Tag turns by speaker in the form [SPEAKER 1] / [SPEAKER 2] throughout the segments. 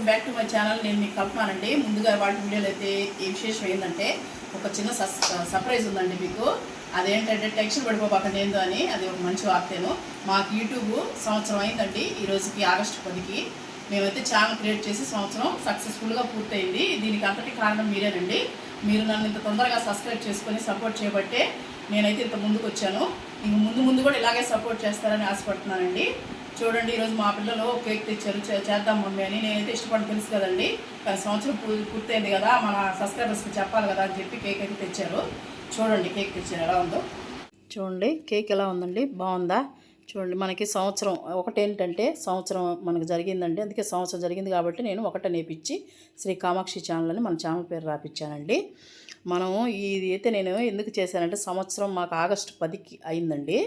[SPEAKER 1] Welcome back to my channel. నేను మీకు కల్పనానండి. ముందుగా వాటి వీడియోలో అయితే ఏ విశేషం ఏంటంటే ఒక చిన్న సర్ప్రైజ్ ఉందండి మీకు. అదేంటంటే టెన్షన్ పడిపోకండి ఏందో అని. అది ఒక మంచి వార్తేను. మాకు యూట్యూబ్ సంవత్సరం అయిందండి. ఈ రోజుకి ఆగస్టు 10కి మేమైతే ఛానల్ క్రియేట్ చేసి సంవత్సరం సక్సెస్ఫుల్గా పూర్తయింది. దీనికి అంతటి కారణం మీరేనండి. మీరు నన్ను ఇంత తొందరగా సబ్స్క్రైబ్ చేసుకొని సపోర్ట్ చేయబట్టే నేనైతే ఇంత ముందుకు వచ్చాను. ఇంక ముందు కూడా ఇలాగే సపోర్ట్ చేస్తారని ఆశపడుతున్నానండి. చూడండి, ఈరోజు మా పిల్లలు కేక్ తెచ్చారు. చేద్దాం మమ్మీ అని. నేనైతే ఇష్టపడి తెలుసు కదండి. కానీ సంవత్సరం పూర్తయింది కదా, మన సబ్స్క్రైబర్స్కి చెప్పాలి కదా అని చెప్పి కేక్ అయితే తెచ్చారు. చూడండి కేక్ తెచ్చారు ఎలా ఉందో. చూడండి కేక్ ఎలా ఉందండి, బాగుందా? చూడండి, మనకి సంవత్సరం ఒకటేంటంటే సంవత్సరం మనకు జరిగిందండి. అందుకే సంవత్సరం జరిగింది కాబట్టి నేను ఒకటే నేర్పించి శ్రీ కామాక్షి ఛానల్ అని మన ఛానల్ పేరు రాపించానండి. మనం ఇది అయితే నేను ఎందుకు చేశానంటే సంవత్సరం మాకు ఆగస్టు 10కి అయిందండి.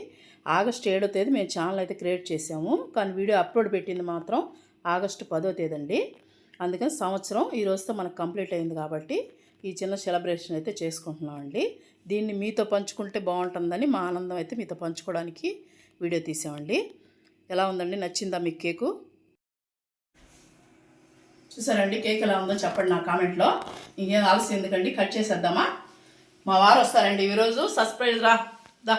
[SPEAKER 1] ఆగస్టు 7వ తేదీ మేము ఛానల్ అయితే క్రియేట్ చేసాము. కానీ వీడియో అప్లోడ్ పెట్టింది మాత్రం ఆగస్టు 10వ తేదీ అండి. అందుకని సంవత్సరం ఈ రోజుతో మనకు కంప్లీట్ అయింది కాబట్టి ఈ చిన్న సెలబ్రేషన్ అయితే చేసుకుంటున్నామండి. దీన్ని మీతో పంచుకుంటే బాగుంటుందని మా ఆనందం అయితే మీతో పంచుకోవడానికి వీడియో తీసామండి. ఎలా ఉందండి, నచ్చిందా మీకు కేకు? చూసారండి కేక్ ఎలా ఉందో చెప్పండి నా కామెంట్లో. ఇంకేం ఆలస్యం ఎందుకండి, కట్ చేసేద్దామా? మా వారు వస్తారండి ఈరోజు. సర్ప్రైజ్ రా దా.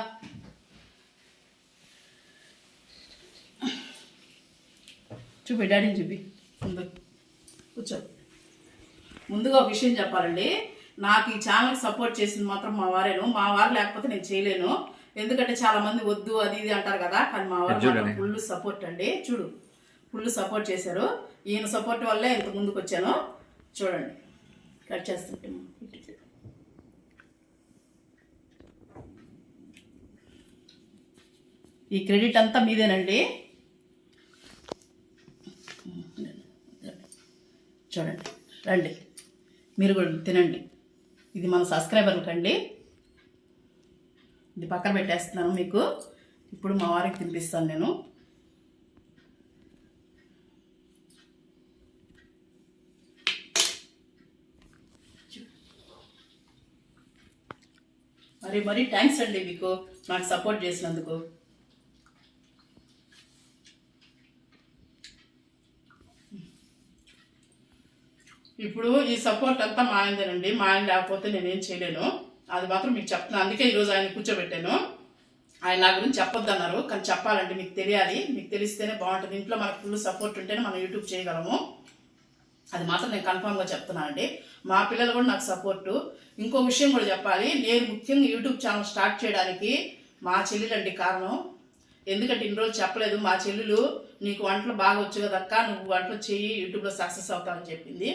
[SPEAKER 1] చూపి డాడీని చూపి. ముందు కూర్చో. ముందుగా ఒక విషయం చెప్పాలండి. నాకు ఈ ఛానల్కి సపోర్ట్ చేసింది మాత్రం మా వారేను. మా వారు లేకపోతే నేను చేయలేను. ఎందుకంటే చాలా మంది వద్దు అది ఇది అంటారు కదా. కానీ మా వారు ఫుల్ సపోర్ట్ అండి. చూడు, ఫుల్ సపోర్ట్ చేశారు. ఈయన సపోర్ట్ వల్లే ఇంత ముందుకు వచ్చాను. చూడండి కట్ చేస్తుంటే ఈ క్రెడిట్ అంతా మీదేనండి. చూడండి, రండి మీరు కూడా తినండి. ఇది మన సబ్స్క్రైబర్లకండి. ఇది పక్కన పెట్టేస్తున్నాను మీకు. ఇప్పుడు మా వారికి తినిపిస్తాను నేను. మరీ థ్యాంక్స్ అండి మీకు నాకు సపోర్ట్ చేసినందుకు. ఇప్పుడు ఈ సపోర్ట్ అంతా మా ఆయనదేనండి. మా ఆయన లేకపోతే నేనేం చేయలేను. అది మాత్రం మీకు చెప్తున్నాను. అందుకే ఈరోజు ఆయన కూర్చోబెట్టాను. ఆయన నా గురించి చెప్పొద్దు అన్నారు, కానీ చెప్పాలంటే మీకు తెలియాలి. మీకు తెలిస్తేనే బాగుంటుంది. ఇంట్లో మనకు ఫుల్ సపోర్ట్ ఉంటేనే మనం యూట్యూబ్ చేయగలము. అది మాత్రం నేను కన్ఫామ్గా చెప్తున్నాను అండి. మా పిల్లలు కూడా నాకు సపోర్టు. ఇంకో విషయం కూడా చెప్పాలి. నేను ముఖ్యంగా యూట్యూబ్ ఛానల్ స్టార్ట్ చేయడానికి మా చెల్లెలండి కారణం. ఎందుకంటే ఇన్ని రోజులు చెప్పలేదు. మా చెల్లెలు నీకు వంటలు బాగా వచ్చు కదక్క, నువ్వు వంటలు చెయ్యి, యూట్యూబ్లో సక్సెస్ అవుతావని చెప్పింది.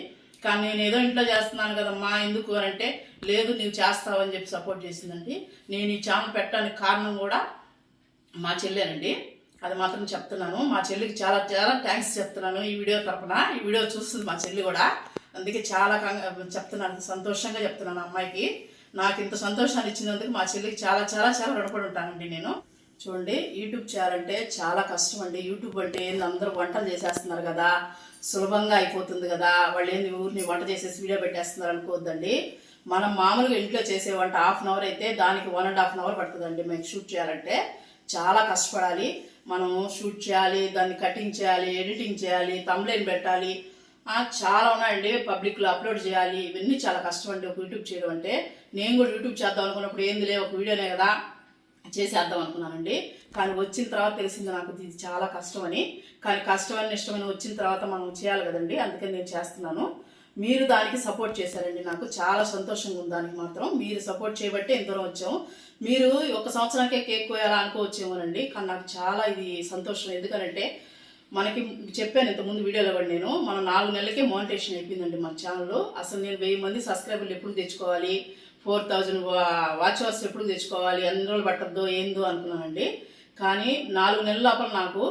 [SPEAKER 1] కానీ నేను ఏదో ఇంట్లో చేస్తున్నాను కదమ్మా ఎందుకు అని అంటే, లేదు నువ్వు చేస్తావని చెప్పి సపోర్ట్ చేసిందండి. నేను ఈ ఛానల్ పెట్టడానికి కారణం కూడా మా చెల్లెనండి. అది మాత్రం చెప్తున్నాను. మా చెల్లికి చాలా చాలా థ్యాంక్స్ చెప్తున్నాను ఈ వీడియో తరపున. ఈ వీడియో చూస్తుంది మా చెల్లి కూడా. అందుకే చాలా చెప్తున్నాను, సంతోషంగా చెప్తున్నాను అమ్మాయికి. నాకు ఇంత సంతోషాన్ని ఇచ్చినందుకు మా చెల్లికి చాలా చాలా చాలా రుణపడి ఉంటానండి నేను. చూడండి, యూట్యూబ్ చేయాలంటే చాలా కష్టం అండి. యూట్యూబ్ అంటే అందరూ వంటలు చేసేస్తున్నారు కదా, సులభంగా అయిపోతుంది కదా, వాళ్ళు ఏంది ఊరిని వంట చేసేసి వీడియో పెట్టేస్తున్నారు అనుకోవద్దండి. మనం మామూలుగా ఇంట్లో చేసే వంట 1/2 అవర్ అయితే దానికి 1.5 అవర్ పడుతుందండి. మేము షూట్ చేయాలంటే చాలా కష్టపడాలి. మనం షూట్ చేయాలి, దాన్ని కటింగ్ చేయాలి, ఎడిటింగ్ చేయాలి, థంబ్నెయిల్ పెట్టాలి, చాలా ఉన్నాయండి. పబ్లిక్లో అప్లోడ్ చేయాలి. ఇవన్నీ చాలా కష్టం అండి ఒక యూట్యూబ్ చేయడం అంటే. నేను కూడా యూట్యూబ్ చేద్దాం అనుకున్నప్పుడు ఏందిలే ఒక వీడియోనే కదా చేసేద్దాం అనుకున్నానండి. కానీ వచ్చిన తర్వాత తెలిసింది నాకు ఇది చాలా కష్టం అని. కానీ కష్టమని ఇష్టమని వచ్చిన తర్వాత మనం చేయాలి కదండి. అందుకని నేను చేస్తున్నాను. మీరు దానికి సపోర్ట్ చేశారండి. నాకు చాలా సంతోషంగా ఉంది దానికి మాత్రం. మీరు సపోర్ట్ చేయబట్టే ఇంత దూరం వచ్చాము. మీరు ఒక సంవత్సరానికే కేక్ కోయాలా అనుకోవచ్చేమోనండి, కానీ నాకు చాలా ఇది సంతోషం. ఎందుకంటే మనకి చెప్పాను ఇంతకుముందు వీడియోలో కూడా నేను, మనం 4 నెలలకే మోనిటైజేషన్ అయిపోయిందండి మన ఛానల్. అసలు నేను 1000 మంది సబ్స్క్రైబర్లు ఎప్పుడు తెచ్చుకోవాలి, 4000 వాచ్ అవర్స్ ఎప్పుడు తెచ్చుకోవాలి, అన్ని రోజులు పట్టద్దో ఏందో అనుకున్నానండి. కానీ 4 నెలల లోపల నాకు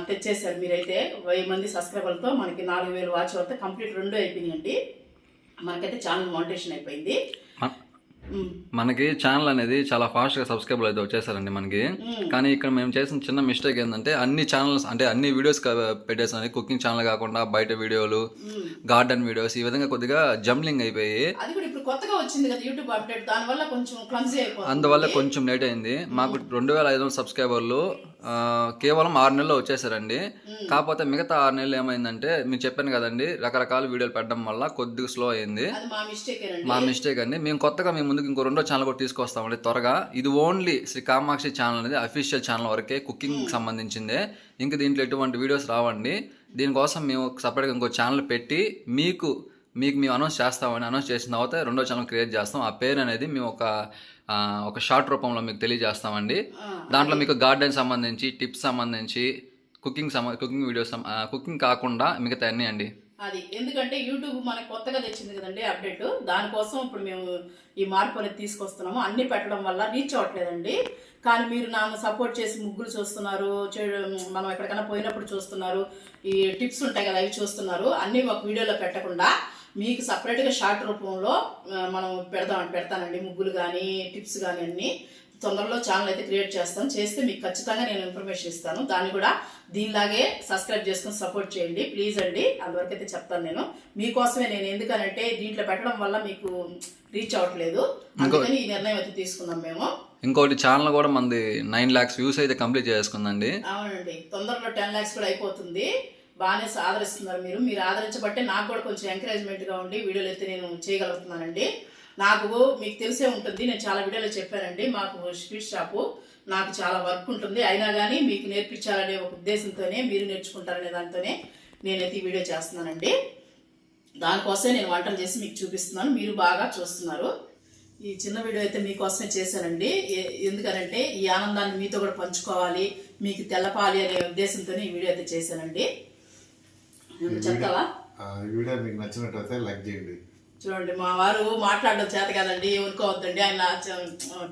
[SPEAKER 1] తెచ్చేశారు మీరైతే. 1000 మంది సబ్స్క్రైబర్లతో మనకి 4000 వాచ్ అవర్తో కంప్లీట్ 2 అయిపోయినాయండి. మనకైతే ఛానల్ మోనిటైజేషన్ అయిపోయింది.
[SPEAKER 2] మనకి ఛానల్ అనేది చాలా ఫాస్ట్గా సబ్స్క్రైబర్లు అయితే వచ్చేసారండి మనకి. కానీ ఇక్కడ మేము చేసిన చిన్న మిస్టేక్ ఏంటంటే అన్ని ఛానల్స్ అంటే అన్ని వీడియోస్ పెట్టేసాను. కుకింగ్ ఛానల్ కాకుండా బయట వీడియోలు, గార్డెన్ వీడియోస్, ఈ విధంగా కొద్దిగా జంబ్లింగ్ అయిపోయి
[SPEAKER 1] అది కూడా ఇప్పుడు కొత్తగా వచ్చింది కదా యూట్యూబ్ అప్డేట్, దానివల్ల కొంచెం క్లమ్జీ అయిపోతుంది.
[SPEAKER 2] అందువల్ల కొంచెం లేట్ అయింది. మాకు 2500 సబ్స్క్రైబర్లు కేవలం 6 నెలల్లో వచ్చేసారండి. కాకపోతే మిగతా 6 నెలలు ఏమైందంటే మీకు చెప్పాను కదండి, రకరకాల వీడియోలు పెట్టడం వల్ల కొద్దిగా స్లో అయింది.
[SPEAKER 1] అది
[SPEAKER 2] మా మిస్టేక్ అండి. మేము కొత్తగా మీ ముందుకు ఇంకో 2వ ఛానల్ కూడా తీసుకొస్తామండి త్వరగా. ఇది ఓన్లీ శ్రీ కామాక్షి ఛానల్ అనేది అఫీషియల్ ఛానల్ వరకే, కుకింగ్ సంబంధించిందే. ఇంక దీంట్లో ఎటువంటి వీడియోస్ రావండి. దీనికోసం మేము సపరేట్గా ఇంకో ఛానల్ పెట్టి మీకు మేము అనౌన్స్ చేస్తామని, అనౌన్స్ చేసిన తర్వాత 2వ ఛానల్ క్రియేట్ చేస్తాం. ఆ పేరు అనేది మేము ఒక షార్ట్ రూపంలో మీకు తెలియజేస్తామండి. దాంట్లో మీకు గార్డెన్ సంబంధించి, టిప్స్ సంబంధించి, కుకింగ్ వీడియోస్, కుకింగ్ కాకుండా మిగతా అన్నీ అండి.
[SPEAKER 1] అది ఎందుకంటే యూట్యూబ్ మనకు కొత్తగా తెచ్చింది కదండి అప్డేట్, దానికోసం ఇప్పుడు మేము ఈ మార్పు అనేది తీసుకొస్తున్నాము. అన్ని పెట్టడం వల్ల రీచ్ అవ్వట్లేదండి. కానీ మీరు నన్ను సపోర్ట్ చేసి ముగ్గులు చూస్తున్నారు, మనం ఎక్కడికైనా పోయినప్పుడు చూస్తున్నారు, ఈ టిప్స్ ఉంటాయి కదా అవి చూస్తున్నారు. అన్నీ ఒక వీడియోలో పెట్టకుండా మీకు సపరేట్గా షార్ట్ రూపంలో మనం పెడతానండి. ముగ్గులు కానీ టిప్స్ కానీ అన్నీ తొందరలో ఛానల్ అయితే క్రియేట్ చేస్తే మీకు ఖచ్చితంగా నేను ఇన్ఫర్మేషన్ ఇస్తాను. దాన్ని కూడా దీనిలాగే సబ్స్క్రైబ్ చేసుకుని సపోర్ట్ చేయండి ప్లీజ్ అండి. అందువరకు అయితే చెప్తాను నేను మీకోసమే. నేను ఎందుకనంటే దీంట్లో పెట్టడం వల్ల మీకు రీచ్ అవ్వట్లేదు, అందుకని ఈ నిర్ణయం అయితే తీసుకున్నాం మేము.
[SPEAKER 2] ఇంకోటి ఛానల్ కూడా మనది 9 lakhs వ్యూస్ అయితే కంప్లీట్ చేసుకుందండి.
[SPEAKER 1] అవునండి, తొందరలో 10 lakhs కూడా అయిపోతుంది. బాగానే ఆదరిస్తున్నారు మీరు ఆదరించబట్టే నాకు కూడా కొంచెం ఎంకరేజ్మెంట్గా ఉండి వీడియోలు అయితే నేను చేయగలుగుతున్నానండి. నాకు మీకు తెలిసే ఉంటుంది, నేను చాలా వీడియోలో చెప్పానండి, మాకు స్వీట్ షాపు, నాకు చాలా వర్క్ ఉంటుంది. అయినా కానీ మీకు నేర్పించాలనే ఒక ఉద్దేశంతోనే, మీరు నేర్చుకుంటారనే దాంతోనే నేనైతే ఈ వీడియో చేస్తున్నానండి. దానికోసమే నేను వంటలు చేసి మీకు చూపిస్తున్నాను, మీరు బాగా చూస్తున్నారు. ఈ చిన్న వీడియో అయితే మీకోసమే చేశానండి. ఎందుకనంటే ఈ ఆనందాన్ని మీతో కూడా పంచుకోవాలి, మీకు తెలపాలి అనే ఉద్దేశంతోనే ఈ వీడియో అయితే చేశానండి. చెప్తావా?
[SPEAKER 3] వీడియో మీకు నచ్చినట్లయితే లైక్ చేయండి.
[SPEAKER 1] చూడండి, మా వారు మాట్లాడడం చేత కదండి, ఊరుకోవద్దండి. ఆయన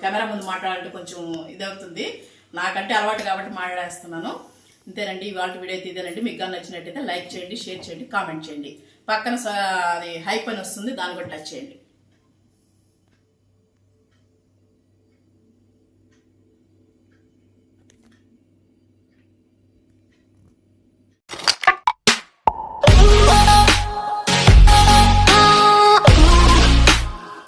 [SPEAKER 1] కెమెరా ముందు మాట్లాడాలంటే కొంచెం ఇదవుతుంది, నాకంటే అలవాటు కాబట్టి మాట్లాడేస్తున్నాను. అంతేనండి, ఇవాళ వీడియో అయితే ఇదేనండి. మీకు కానీ నచ్చినట్టయితే లైక్ చేయండి, షేర్ చేయండి, కామెంట్ చేయండి. పక్కన అది హైప్ అని వస్తుంది, దాన్ని కూడా టచ్ చేయండి.